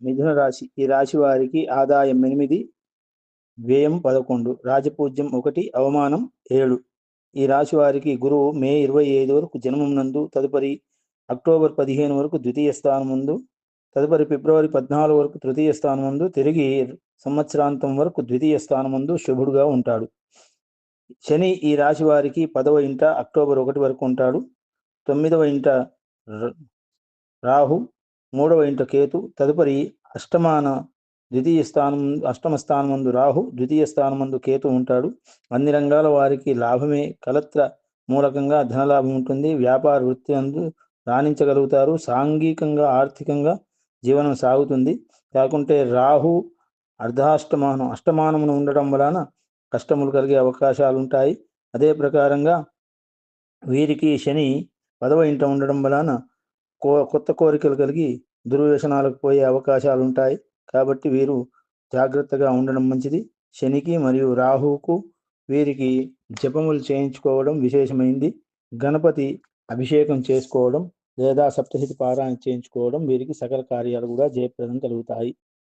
మిథున రాశి. ఈ రాశి వారికి ఆదాయం 8, వ్యయం 11, రాజపూజ్యం 1, అవమానం 7. ఈ రాశి వారికి గురువు మే 25 వరకు జన్మం నందు, తదుపరి అక్టోబర్ 15 వరకు ద్వితీయ స్థానం ముందు, తదుపరి ఫిబ్రవరి 14 వరకు తృతీయ స్థానం ముందు, తిరిగి సంవత్సరాంతం వరకు ద్వితీయ స్థానం ముందు శుభుడుగా ఉంటాడు. శని ఈ రాశి వారికి 10వ ఇంట అక్టోబర్ 1 వరకు ఉంటాడు. 9వ ఇంట రాహు, 3వ ఇంట కేతు, తదుపరి అష్టమ స్థానం ముందు రాహు, ద్వితీయ స్థానం ముందు కేతు ఉంటాడు. అన్ని రంగాల వారికి లాభమే. కలత్ర మూలకంగా ధనలాభం ఉంటుంది. వ్యాపార వృత్తి అందు రాణించగలుగుతారు. సాంఘికంగా ఆర్థికంగా జీవనం సాగుతుంది. కాకుంటే రాహు అష్టమానమును ఉండడం వలన కష్టములు కలిగే అవకాశాలు ఉంటాయి. అదే ప్రకారంగా వీరికి శని 10వ ఇంట ఉండడం వలన కొత్త కోరికలు కలిగి దుర్వ్యసనాలకు పోయే అవకాశాలు ఉంటాయి. కాబట్టి వీరు జాగ్రత్తగా ఉండడం మంచిది. శనికి మరియు రాహువుకు వీరికి జపములు చేయించుకోవడం విశేషమైంది. గణపతి అభిషేకం చేసుకోవడం లేదా సప్తశతి పారాయణ చేయించుకోవడం వీరికి సకల కార్యాలు కూడా జయప్రదం కలుగుతాయి.